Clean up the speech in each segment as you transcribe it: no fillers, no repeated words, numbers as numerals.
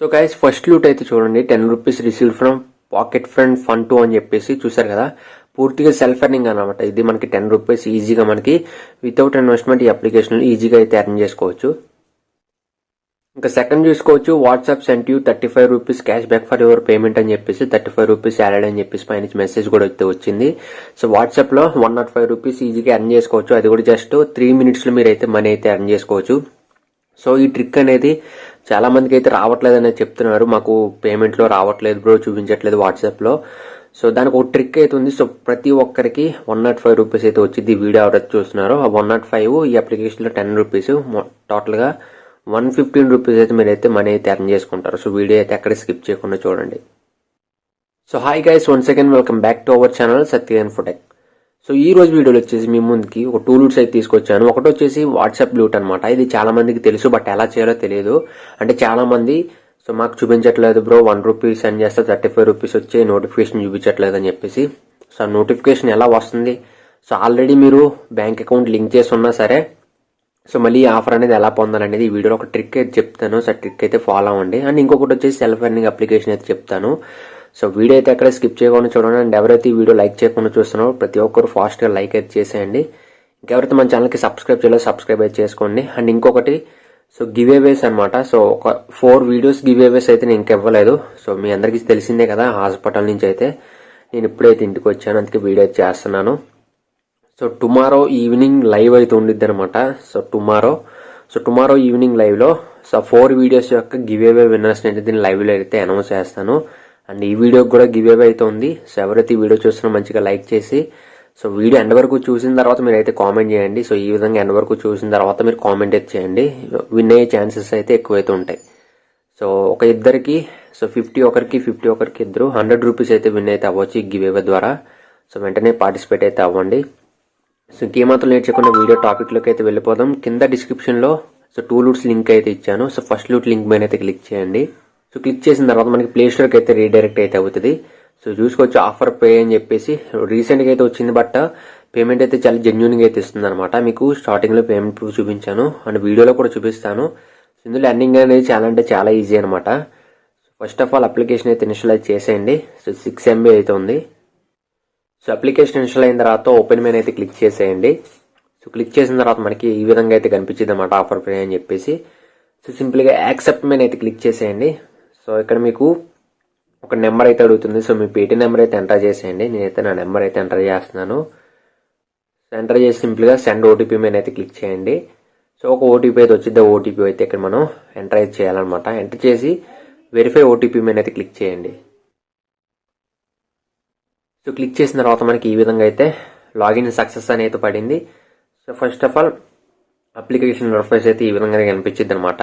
So guys first loot అయితే చూడండి 10 rupees received from pocket friend fun 2 అని చెప్పేసి చూసారు కదా. పూర్తిగా సెల్ఫ్ ఎర్నింగ్ అనమాట. ఇది మనకి 10 రూపీస్ ఈజీగా మనకి వితౌట్ ఇన్వెస్ట్మెంట్ ఈ అప్లికేషన్ ఈజీగా అయితే ఎర్న్ చేసుకోవచ్చు. ఇంకా సెకండ్ చూసుకోవచ్చు, WhatsApp sent you 35 rupees cash back for your payment అని చెప్పేసి 35 రూపీస్ యాడ్ అని చెప్పేసి పైన మెసేజ్ కూడా అయితే వచ్చింది. సో వాట్సాప్ లో 105 రూపీస్ ఈజీగా ఎర్న్ చేసుకోవచ్చు. అది కూడా జస్ట్ 3 minutes లో మీరు అయితే మనీ అయితే ఎర్న్ చేసుకోవచ్చు. సో ఈ ట్రిక్ అనేది చాలా మందికి అయితే రావట్లేదు అనేది చెప్తున్నారు, మాకు పేమెంట్ లో రావట్లేదు బ్రో, చూపించట్లేదు వాట్సాప్ లో. సో దానికి ఒక ట్రిక్ అయితే ఉంది. సో ప్రతి ఒక్కరికి 105 రూపీస్ అయితే వచ్చింది. వీడియో ఎవరైతే చూస్తున్నారో ఆ 105 ఈ అప్లికేషన్ లో 10 రూపీస్ టోటల్ గా 115 రూపీస్ అయితే మీరైతే మనీ అయితే ఎర్న్ చేసుకుంటారు. సో వీడియో అయితే ఎక్కడ స్కిప్ చేయకుండా చూడండి. So hi guys, once again welcome back to our channel Satya Infotech. So ఈ రోజు వీడియోలో వచ్చేసి మీ ముందుకి ఒక 2 లూట్స్ అయితే తీసుకొచ్చాను. ఒకటి వచ్చేసి వాట్సాప్ లూట్ అనమాట. ఇది చాలా మందికి తెలుసు, బట్ ఎలా చేయాలో తెలియదు. అంటే చాలా మంది సో మాకు చూపించట్లేదు బ్రో, 1 రూపీ సెండ్ చేస్తే 35 రూపీస్ వచ్చే నోటిఫికేషన్ చూపించట్లేదు అని చెప్పేసి. సో నోటిఫికేషన్ ఎలా వస్తుంది? సో ఆల్రెడీ మీరు బ్యాంక్ అకౌంట్ లింక్ చేసి ఉన్నా సరే సో మళ్ళీ ఈ ఆఫర్ అనేది ఎలా పొందాలనేది ఈ వీడియోలో ఒక ట్రిక్ అయితే చెప్తాను. సో ట్రిక్ అయితే ఫాలో అవ్వండి. అండ్ ఇంకొకటి వచ్చేసి సెల్ఫ్ ఎర్నింగ్ అప్లికేషన్ అయితే చెప్తాను. సో వీడియో అయితే ఎక్కడ స్కిప్ చేయకుండా చూడండి. అండ్ ఎవరైతే ఈ వీడియో లైక్ చేయకుండా చూస్తున్నారో ప్రతి ఒక్కరు ఫాస్ట్ గా లైక్ అయితే చేసేయండి. ఇంకెవరైతే మన ఛానల్ కి సబ్స్క్రైబ్ చేయలేదు సబ్స్క్రైబ్ అయితే చేసుకోండి. అండ్ ఇంకొకటి సో గివ్ అవేస్ అనమాట. సో ఒక 4 వీడియోస్ గివ్ అవేస్ అయితే నేను ఇంకివ్వలేదు. సో మీ అందరికీ తెలిసిందే కదా, హాస్పిటల్ నుంచి అయితే నేను ఇప్పుడైతే ఇంటికి వచ్చాను, అందుకే వీడియో అయితే చేస్తున్నాను. సో టుమారో ఈవినింగ్ లైవ్ అయితే ఉండిద్ది అనమాట. సో టుమారో ఈవినింగ్ లైవ్ లో సో 4 వీడియోస్ యొక్క గివ్ అవే విన్నర్స్ అయితే దీన్ని లైవ్ లో అయితే అనౌన్స్ చేస్తాను. అండ్ ఈ వీడియోకి కూడా గివ్ అవే అయితే ఉంది. సో ఎవరైతే ఈ వీడియో చూస్తున్నా మంచిగా లైక్ చేసి సో వీడియో ఎండ్ వరకు చూసిన తర్వాత మీరు అయితే కామెంట్ చేయండి. సో ఈ విధంగా ఎండ్ వరకు చూసిన తర్వాత మీరు కామెంట్ అయితే చేయండి. విన్ అయ్యే ఛాన్సెస్ అయితే ఎక్కువైతే ఉంటాయి. సో ఒక ఇద్దరికి సో 50 ఒకరికి 50 ఒకరికి ఇద్దరు 100 రూపీస్ అయితే విన్ అయితే అవ్వచ్చు ఈ గివ్ అవే ద్వారా. సో వెంటనే పార్టిసిపేట్ అయితే అవ్వండి. సో ఇంకేమాత్రం లేట్ చేయకుండా వీడియో టాపిక్ లోకి అయితే వెళ్ళిపోదాం. కింద డిస్క్రిప్షన్ లో సో 2 లూట్స్ లింక్ అయితే ఇచ్చాను. సో ఫస్ట్ లూట్ లింక్ పైన అయితే క్లిక్ చేయండి. సో క్లిక్ చేసిన తర్వాత మనకి ప్లే స్టోర్ కి అయితే రీడైరెక్ట్ అయితే అవుతుంది. సో చూసుకోవచ్చు ఆఫర్ పే అని చెప్పేసి రీసెంట్ గా అయితే వచ్చింది, బట్ పేమెంట్ అయితే చాలా జెన్యూన్ గా అయితే ఇస్తుంది అనమాట. మీకు స్టార్టింగ్ లో పేమెంట్ ప్రూఫ్ చూపించాను అండ్ వీడియోలో కూడా చూపిస్తాను. ఇందులో ఎర్నింగ్ అనేది చాలా అంటే చాలా ఈజీ అనమాట. ఫస్ట్ ఆఫ్ ఆల్ అప్లికేషన్ అయితే ఇన్స్టాల్ చేసేయండి. సో 6 MB అయితే ఉంది. సో అప్లికేషన్ ఇన్స్టాల్ అయిన తర్వాత ఓపెన్ మెయిన్ అయితే క్లిక్ చేసేయండి. సో క్లిక్ చేసిన తర్వాత మనకి ఈ విధంగా అయితే కనిపించింది అనమాట ఆఫర్ పే అని చెప్పేసి. సో సింపుల్ గా యాక్సెప్ట్ మెయిన్ అయితే క్లిక్ చేసేయండి. సో ఇక్కడ మీకు ఒక నెంబర్ అయితే అడుగుతుంది. సో మీ పేటీ నెంబర్ అయితే ఎంటర్ చేసేయండి. నేనైతే నా నెంబర్ అయితే ఎంటర్ చేస్తున్నాను. ఎంటర్ చేసి సింపుల్ గా సెండ్ ఓటీపీ మీద అయితే క్లిక్ చేయండి. సో ఒక ఓటీపీ అయితే వచ్చింది. ఓటీపీ అయితే ఇక్కడ మనం ఎంటర్ అయితే చేయాలన్నమాట. ఎంటర్ చేసి వెరిఫై ఓటీపీ మీద అయితే క్లిక్ చేయండి. సో క్లిక్ చేసిన తర్వాత మనకి ఈ విధంగా అయితే లాగిన్ సక్సెస్ అని అయితే పడింది. So first of all application interface అయితే ఈ విధంగా కనిపించింది అనమాట.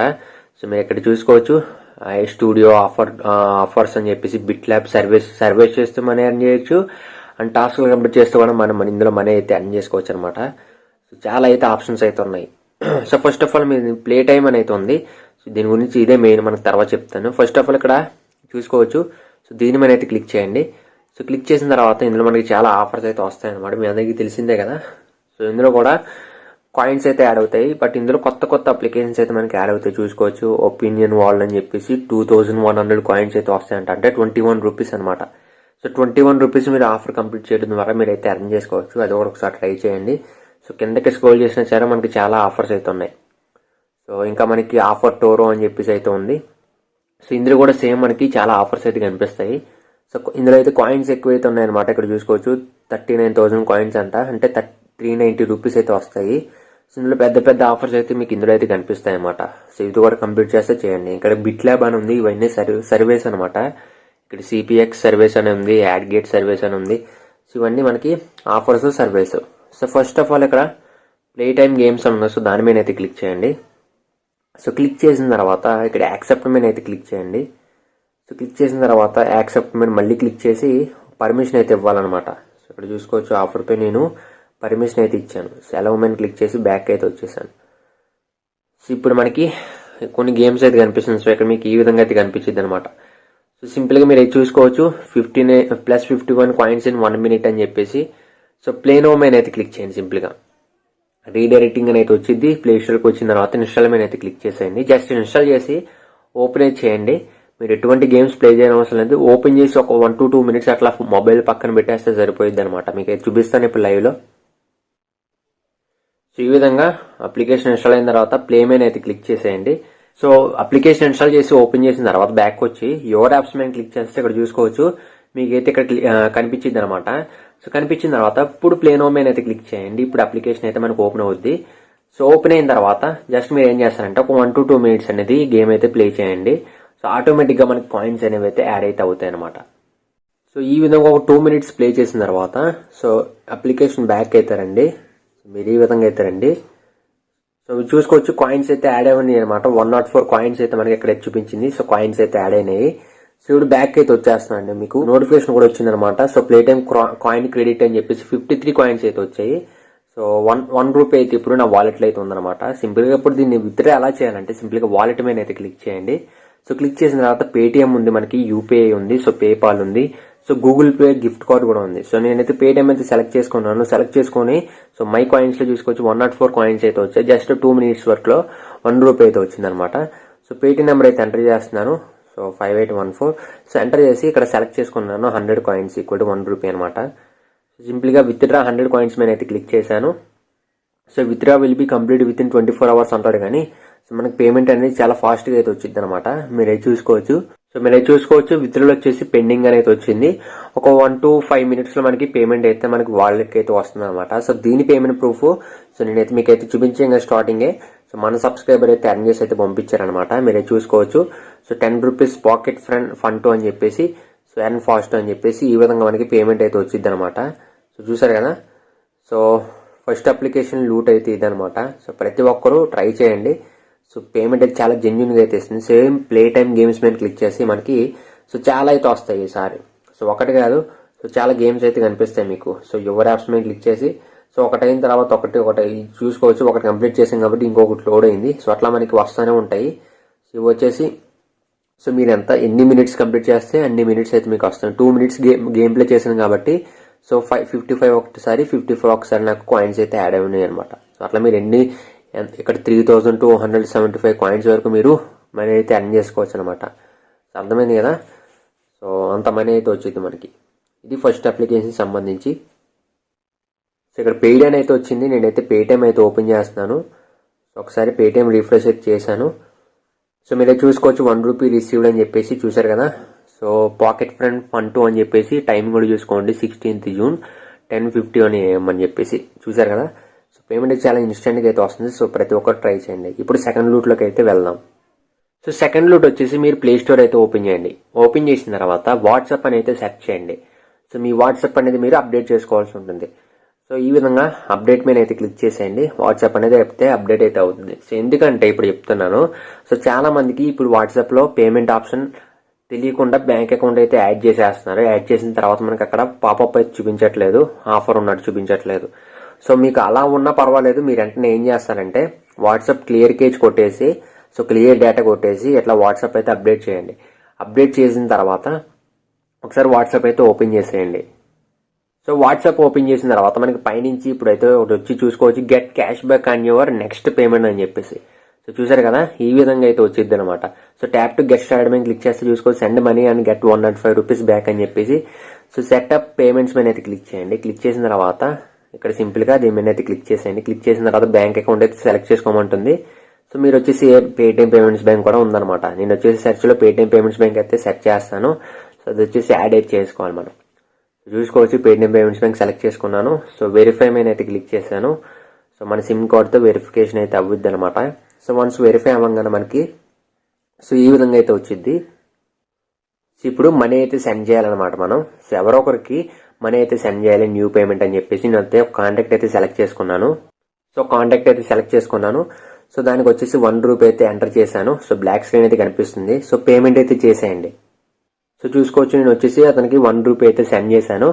సో మీరు ఇక్కడ చూసుకోవచ్చు స్టూడియో ఆఫర్స్ అని చెప్పేసి బిట్ ల్యాబ్ సర్వీస్ చేస్తూ మనీ ఎర్న్ చేయొచ్చు. అండ్ టాస్క్ కంప్లీట్ చేస్తూ కూడా మనం ఇందులో మనీ అయితే ఎర్న్ చేసుకోవచ్చు అనమాట. సో చాలా అయితే ఆప్షన్స్ అయితే ఉన్నాయి. సో ఫస్ట్ ఆఫ్ ఆల్ మీరు ప్లే టైమ్ అని అయితే ఉంది. సో దీని గురించి ఇదే మెయిన్ మనకు తర్వాత చెప్తాను. ఫస్ట్ ఆఫ్ ఆల్ ఇక్కడ చూసుకోవచ్చు. సో దీని మీద అయితే క్లిక్ చేయండి. సో క్లిక్ చేసిన తర్వాత ఇందులో మనకి చాలా ఆఫర్స్ అయితే వస్తాయి అనమాట. మీ అందరికీ తెలిసిందే కదా. సో ఇందులో కూడా కాయిన్స్ అయితే యాడ్ అవుతాయి, బట్ ఇందులో కొత్త అప్లికేషన్స్ అయితే మనకి యాడ్ అవుతాయి. చూసుకోవచ్చు ఒపీనియన్ వాల్ అని చెప్పేసి 2100 కాయిన్స్ అయితే వస్తాయంట. అంటే 21 రూపీస్ అనమాట. సో 21 రూపీస్ మీరు ఆఫర్ కంప్లీట్ చేయడం ద్వారా మీరు అయితే ఎర్న్ చేసుకోవచ్చు. అది కూడా ఒకసారి ట్రై చేయండి. సో కిందకి స్క్రోల్ చేసినా సరే మనకి చాలా ఆఫర్స్ అయితే ఉన్నాయి. సో ఇంకా మనకి ఆఫర్ టోరో అని చెప్పేసి అయితే ఉంది. సో ఇందులో కూడా సేమ్ మనకి చాలా ఆఫర్స్ అయితే కనిపిస్తాయి. సో ఇందులో అయితే కాయిన్స్ ఎక్కువైతే ఉన్నాయన్నమాట. ఇక్కడ చూసుకోవచ్చు 39,000 కాయిన్స్ అంట. అంటే 390 రూపీస్ అయితే వస్తాయి. సో ఇందులో పెద్ద ఆఫర్స్ అయితే మీకు ఇందులో అయితే కనిపిస్తాయి అనమాట. సో ఇది కూడా కంప్లీట్ చేస్తే చేయండి. ఇక్కడ బిట్ ల్యాబ్ అని ఉంది. ఇవన్నీ సర్వేస్ అనమాట. ఇక్కడ సిపిఎక్స్ సర్వేస్ అని ఉంది, యాడ్ గేట్ సర్వేస్ అని ఉంది. సో ఇవన్నీ మనకి offers surveys. So first of all ఇక్కడ ప్లే టైమ్ గేమ్స్ అని ఉంది. సో దాని మీద అయితే క్లిక్ చేయండి. సో క్లిక్ చేసిన తర్వాత ఇక్కడ యాక్సెప్ట్ మీద అయితే క్లిక్ చేయండి. సో క్లిక్ చేసిన తర్వాత యాక్సెప్ట్ మీద మళ్ళీ క్లిక్ చేసి పర్మిషన్ అయితే ఇవ్వాలన్నమాట. సో ఇక్కడ చూసుకోవచ్చు ఆఫర్ పై నేను పర్మిషన్ అయితే ఇచ్చాను. సో అలౌ మీద క్లిక్ చేసి బ్యాక్ అయితే వచ్చేసాను. సో ఇప్పుడు మనకి కొన్ని గేమ్స్ అయితే కనిపిస్తుంది. సో ఇక్కడ మీకు ఈ విధంగా అయితే కనిపించింది అనమాట. సో సింపుల్ గా మీరు అయితే చూసుకోవచ్చు 51 కాయిన్స్ ఇన్ 1 minute అని చెప్పేసి. సో ప్లే నో మీద అయితే క్లిక్ చేయండి. సింపుల్ గా రీడైరెక్టింగ్ అని అయితే వచ్చింది. ప్లే స్టోర్కి వచ్చిన తర్వాత ఇన్స్టాల్ మీద అయితే క్లిక్ చేసేయండి. జస్ట్ ఇన్స్టాల్ చేసి ఓపెన్ అయితే చేయండి. మీరు ఎటువంటి గేమ్స్ ప్లే చేయడం అవసరం లేదు. ఓపెన్ చేసి ఒక 1 to 2 minutes అట్లా మొబైల్ పక్కన పెట్టేస్తే సరిపోయింది అనమాట. మీకు చూపిస్తాను ఇప్పుడు లైవ్లో. సో ఈ విధంగా అప్లికేషన్ ఇన్స్టాల్ అయిన తర్వాత ప్లే మెయిన్ అయితే క్లిక్ చేసేయండి. సో అప్లికేషన్ ఇన్స్టాల్ చేసి ఓపెన్ చేసిన తర్వాత బ్యాక్ వచ్చి యువర్ యాప్స్ మీద క్లిక్ చేస్తే ఇక్కడ చూసుకోవచ్చు మీకైతే ఇక్కడ కనిపించింది అనమాట. సో కనిపించిన తర్వాత ఇప్పుడు ప్లే నో మీద అయితే క్లిక్ చేయండి. ఇప్పుడు అప్లికేషన్ అయితే మనకు ఓపెన్ అవుద్ది. సో ఓపెన్ అయిన తర్వాత జస్ట్ మీరు ఏం చేస్తారంటే ఒక 1 to 2 minutes అనేది గేమ్ అయితే ప్లే చేయండి. సో ఆటోమేటిక్గా మనకి కాయిన్స్ అనేవి అయితే యాడ్ అయితే అవుతాయి అనమాట. సో ఈ విధంగా ఒక 2 minutes ప్లే చేసిన తర్వాత సో అప్లికేషన్ బ్యాక్ అవుతారండి. మీరు ఈ విధంగా అవుతారండి. సో చూసుకోవచ్చు కాయిన్స్ అయితే యాడ్ అయినాయి అనమాట. 104 కాయిన్స్ అయితే మనకి ఇక్కడ చూపించింది. సో కాయిన్స్ అయితే యాడ్ అయినాయి. సో ఇప్పుడు బ్యాక్ అయితే వచ్చేస్తున్నాండి. మీకు నోటిఫికేషన్ కూడా వచ్చింది అనమాట. So play time coin credit అని చెప్పేసి 53 కాయిన్స్ అయితే వచ్చాయి. సో 1 రూపీ అయితే ఇప్పుడు నా వాలెట్లో అయితే ఉందన్నమాట. సింపుల్ గా ఇప్పుడు దీన్ని విత్డ్రా ఎలా చేయాలంటే సింపుల్ గా వాలెట్ మీద అయితే క్లిక్ చేయండి. సో క్లిక్ చేసిన తర్వాత పేటిఎం ఉంది, మనకి యూపీఐ ఉంది, సో పేపాల్ ఉంది, so Google pay gift card కూడా ఉంది. సో నేనైతే పేటిఎం అయితే సెలెక్ట్ చేసుకున్నాను. సెలెక్ట్ చేసుకుని సో మై కాయిన్స్ లో చూసుకోవచ్చు 104 కాయిన్స్ అయితే వచ్చాయి. జస్ట్ 2 minutes వర్క్ లో 1 రూపీ అయితే వచ్చింది అనమాట. సో పేటిఎం నెంబర్ అయితే ఎంటర్ చేస్తున్నాను. సో 5814. సో ఎంటర్ చేసి ఇక్కడ సెలెక్ట్ చేసుకున్నాను 100 కాయిన్స్ ఈక్వల్ టు 1 రూపీ అనమాట. సింపుల్ గా విత్డ్రా 100 కాయిన్స్ మీద అయితే క్లిక్ చేశాను. So withdraw will be complete with in 24 hours అంటాడు కానీ సో మనకి పేమెంట్ అనేది చాలా ఫాస్ట్ గా అయితే వచ్చింది అనమాట. మీరే చూసుకోవచ్చు. సో మీరే చూసుకోవచ్చు విత్డ్రాల్ వచ్చేసి పెండింగ్ అనేది వచ్చింది. ఒక 1 to 5 minutes లో మనకి పేమెంట్ అయితే మనకి వాలెట్ అయితే వస్తుంది అనమాట. సో దీని పేమెంట్ ప్రూఫ్ సో నేనైతే మీకు అయితే చూపించే ఇంకా స్టార్టింగే సో మన సబ్స్క్రైబర్ అయితే అర్న్ చేసి అయితే పంపించారనమాట. మీరే చూసుకోవచ్చు. So 10 rupees pocket friend fun to అని చెప్పేసి సో ఎర్న్ ఫాస్ట్ అని చెప్పేసి ఈ విధంగా మనకి పేమెంట్ అయితే వచ్చింది అనమాట. సో చూసారు కదా. సో ఫస్ట్ అప్లికేషన్ లూట్ అయితే ఇదనమాట. సో ప్రతి ఒక్కరూ ట్రై చేయండి. సో పేమెంట్ అయితే చాలా జెన్యున్ గా అయితే ఇస్తుంది. సేమ్ ప్లే టైమ్ గేమ్స్ మీద క్లిక్ చేసి మనకి సో చాలా అయితే వస్తాయి ఈసారి. సో ఒకటి కాదు సో చాలా గేమ్స్ అయితే కనిపిస్తాయి మీకు. సో యువర్ యాప్స్ మీద క్లిక్ చేసి సో ఒకటైన తర్వాత ఒకటి చూసుకోవచ్చు. ఒకటి కంప్లీట్ చేసాం కాబట్టి ఇంకొకటి లోడ్ అయింది. సో అట్లా మనకి వస్తూనే ఉంటాయి. సో ఇవి వచ్చేసి సో మీరు ఎన్ని మినిట్స్ కంప్లీట్ చేస్తే అన్ని మినిట్స్ అయితే మీకు వస్తాయి. 2 minutes గేమ్ ప్లే చేసాను కాబట్టి సో 55 ఒకటిసారి 54 ఒకసారి నాకు కాయిన్స్ అయితే యాడ్ అయినాయి అనమాట. సో అట్లా మీరు ఇక్కడ 3275 కాయిన్స్ వరకు మీరు మనీ అయితే అర్న్ చేసుకోవచ్చు అనమాట. సో అర్థమైంది కదా. సో అంత మనీ అయితే వచ్చింది మనకి. ఇది ఫస్ట్ అప్లికేషన్ సంబంధించి. సో ఇక్కడ పేటిఎం అయితే వచ్చింది. నేనైతే పేటిఎం అయితే ఓపెన్ చేస్తున్నాను. సో ఒకసారి పేటిఎం రిఫ్రెష్ అయితే చేశాను. సో మీరు చూసుకోవచ్చు 1 రూపీ రిసీవ్డ్ అని చెప్పేసి చూసారు కదా. So pocket friend fun to అని చెప్పేసి టైం కూడా చూసుకోండి 16th June 10:51 AM అని చెప్పేసి చూసారు కదా. సో పేమెంట్ చాలా ఇన్స్టెంట్ గా అయితే వస్తుంది. సో ప్రతి ఒక్కరు ట్రై చేయండి. ఇప్పుడు సెకండ్ లూట్ లోకి అయితే వెళ్దాం. సో సెకండ్ లూట్ వచ్చేసి మీరు ప్లే స్టోర్ అయితే ఓపెన్ చేయండి. ఓపెన్ చేసిన తర్వాత వాట్సాప్ అని అయితే సెర్చ్ చేయండి. సో మీ వాట్సాప్ అనేది మీరు అప్డేట్ చేసుకోవాల్సి ఉంటుంది. సో ఈ విధంగా అప్డేట్ మీద అయితే క్లిక్ చేసేయండి. వాట్సాప్ అనేది అయితే అప్డేట్ అయితే అవుతుంది. సో ఎందుకంటే ఇప్పుడు చెప్తున్నాను. సో చాలా మందికి ఇప్పుడు వాట్సాప్ లో పేమెంట్ ఆప్షన్ తెలియకుండా బ్యాంక్ అకౌంట్ అయితే యాడ్ చేసేస్తున్నారు. యాడ్ చేసిన తర్వాత మనకి అక్కడ పాపప్ అయితే చూపించట్లేదు, ఆఫర్ ఉన్నట్టు చూపించట్లేదు. సో మీకు అలా ఉన్నా పర్వాలేదు. మీరు వెంటనే ఏం చేస్తారంటే వాట్సాప్ క్లియర్ కేజ్ కొట్టేసి సో క్లియర్ డేటా కొట్టేసి ఇట్లా వాట్సాప్ అయితే అప్డేట్ చేయండి. అప్డేట్ చేసిన తర్వాత ఒకసారి వాట్సాప్ అయితే ఓపెన్ చేసేయండి. సో వాట్సాప్ ఓపెన్ చేసిన తర్వాత మనకి పైనుంచి ఇప్పుడైతే ఒకటి వచ్చి చూసుకోవచ్చు get cash back on your next payment అని చెప్పేసి. సో చూసారు కదా ఈ విధంగా అయితే వచ్చింది అనమాట. So tap to get start మీద క్లిక్ చేస్తే చూసుకోవచ్చు send money and get 105 rupees back అని చెప్పేసి. సో సెటప్ పేమెంట్స్ మీద అయితే క్లిక్ చేయండి. క్లిక్ చేసిన తర్వాత ఇక్కడ సింపుల్ గా దీని మీద అయితే క్లిక్ చేసేయండి. క్లిక్ చేసిన తర్వాత బ్యాంక్ అకౌంట్ అయితే సెలెక్ట్ చేసుకోమంటుంది. సో మీరు వచ్చేసి పేటిఎం పేమెంట్స్ బ్యాంక్ కూడా ఉందన్నమాట. నేను వచ్చేసి సెర్చ్ లో పేటిఎం పేమెంట్స్ బ్యాంక్ అయితే సెర్చ్ చేస్తాను. సో అది వచ్చేసి యాడ్ అయితే చేసుకోవాలి మనం. చూసుకోవచ్చు పేటిఎం పేమెంట్స్ బ్యాంక్ సెలెక్ట్ చేసుకున్నాను. సో వెరిఫై మీద అయితే క్లిక్ చేశాను. సో మన సిమ్ కార్డ్ తో వెరిఫికేషన్ అయితే అవ్వుద్ది అనమాట. సో వన్స్ వెరిఫై అవ్వగానే మనకి సో ఈ విధంగా అయితే వచ్చింది. సో ఇప్పుడు మనీ అయితే సెండ్ చేయాలన్నమాట మనం. సో ఎవరో ఒకరికి మనీ అయితే సెండ్ చేయాలి న్యూ పేమెంట్ అని చెప్పేసి నేను కాంటాక్ట్ అయితే సెలెక్ట్ చేసుకున్నాను. సో కాంటాక్ట్ అయితే సెలెక్ట్ చేసుకున్నాను. సో దానికి వచ్చేసి 1 రూపీ అయితే ఎంటర్ చేశాను. సో బ్లాక్ స్క్రీన్ అయితే కనిపిస్తుంది. సో పేమెంట్ అయితే చేసేయండి. సో చూసుకోవచ్చు నేను వచ్చేసి అతనికి 1 రూపీ అయితే సెండ్ చేశాను.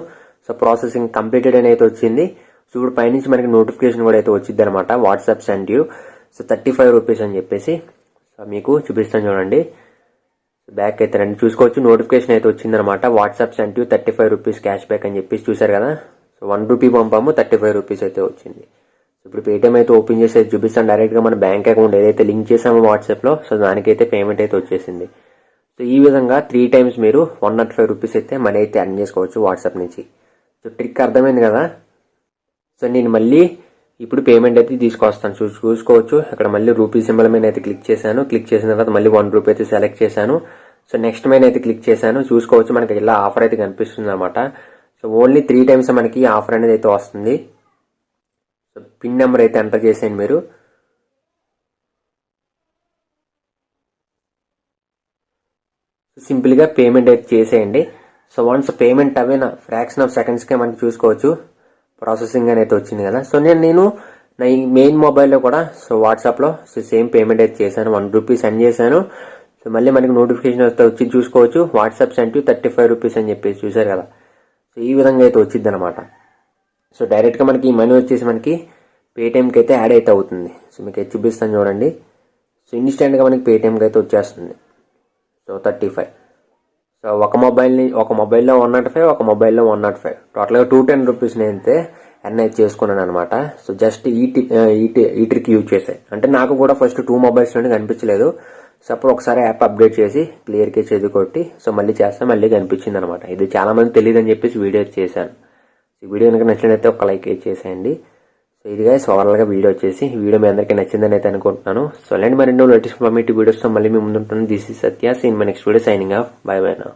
సో ప్రాసెసింగ్ కంప్లీటెడ్ అని అయితే వచ్చింది. సో ఇప్పుడు పైనుంచి మనకి నోటిఫికేషన్ కూడా అయితే వచ్చింది అనమాట. WhatsApp send you so 35 rupees అని చెప్పేసి. సో మీకు చూపిస్తాను చూడండి. బ్యాక్ అయితే రండి. చూసుకోవచ్చు నోటిఫికేషన్ అయితే వచ్చిందనమాట. WhatsApp send you 35 rupees cash back అని చెప్పేసి చూసారు కదా. సో 1 రూపీ పంపాము 35 రూపీస్ అయితే వచ్చింది. ఇప్పుడు పేటిఎం అయితే ఓపెన్ చేసి చూపిస్తాను. డైరెక్ట్ గా మన బ్యాంక్ అకౌంట్ ఏదైతే లింక్ చేసామో వాట్సాప్ లో సో దానికైతే పేమెంట్ అయితే వచ్చేసింది. సో ఈ విధంగా 3 times మీరు 105 రూపీస్ అయితే మనీ అయితే ఎర్న్ చేసుకోవచ్చు వాట్సాప్ నుంచి. సో ట్రిక్ అర్థమైంది కదా. సో నేను మళ్ళీ ఇప్పుడు పేమెంట్ అయితే తీసుకొస్తాను. చూసుకోవచ్చు ఇక్కడ మళ్ళీ రూపీ సింబల్ మీద అయితే క్లిక్ చేశాను. క్లిక్ చేసిన తర్వాత మళ్ళీ 1 రూపీ అయితే సెలెక్ట్ చేశాను. సో నెక్స్ట్ మీద అయితే క్లిక్ చేశాను. చూసుకోవచ్చు మనకి ఇలా ఆఫర్ అయితే కనిపిస్తుంది అనమాట. సో ఓన్లీ 3 times మనకి ఆఫర్ అనేది అయితే వస్తుంది. సో పిన్ నెంబర్ అయితే ఎంటర్ చేసేయండి మీరు. సింపుల్ గా పేమెంట్ అయితే చేసేయండి. సో వన్స్ పేమెంట్ అయిన ఫ్రాక్షన్ ఆఫ్ సెకండ్స్ కే మనకి చూసుకోవచ్చు ప్రాసెసింగ్ అనేది వచ్చింది కదా. సో నేను నా మెయిన్ మొబైల్లో కూడా సో వాట్సాప్ లో సేమ్ పేమెంట్ అయితే చేశాను. 1 రూపీ సెండ్ చేశాను. సో మళ్ళీ మనకి నోటిఫికేషన్ అయితే వచ్చి చూసుకోవచ్చు వాట్సాప్ సెండ్ టు 35 రూపీస్ అని చెప్పేసి చూసారు కదా. సో ఈ విధంగా అయితే వచ్చింది అనమాట. సో డైరెక్ట్ గా మనకి ఈ మనీ వచ్చేసి మనకి పేటిఎంకి అయితే యాడ్ అయితే అవుతుంది. సో మీకు అయితే చూపిస్తాను చూడండి. సో ఇన్స్టెంట్ గా మనకి పేటిఎంకి అయితే వచ్చేస్తుంది. సో 35. సో ఒక మొబైల్లో 105, ఒక మొబైల్లో 105, టోటల్గా 210 రూపీస్ అయితే ఎర్న్ అయితే చేసుకున్నాను అనమాట. సో జస్ట్ ఈ ట్రిక్ యూజ్ చేసాయి. అంటే నాకు కూడా ఫస్ట్ 2 మొబైల్స్ నుండి కనిపించలేదు. సో అప్పుడు ఒకసారి యాప్ అప్డేట్ చేసి క్లియర్ కే చేసి కొట్టి సో మళ్ళీ చేస్తే మళ్ళీ కనిపించింది అనమాట. ఇది చాలా మంది తెలియదు అని చెప్పేసి వీడియో చేశాను. ఈ వీడియో కనుక నచ్చినట్లయితే ఒక లైక్ చేసేయండి. సో ఇదిగా ఓవరాల్ గా వీడియో వచ్చేసి వీడియో మీ అందరికీ నచ్చిందని అయితే అనుకుంటున్నాను. సో అలాంటి మరెన్నో లేటెస్ట్ ఇన్ఫర్మేటివ్ వీడియోస్ తో మళ్ళీ మీ ముందుంటాను. This is Satya. See in my next video. Signing off. Bye bye now.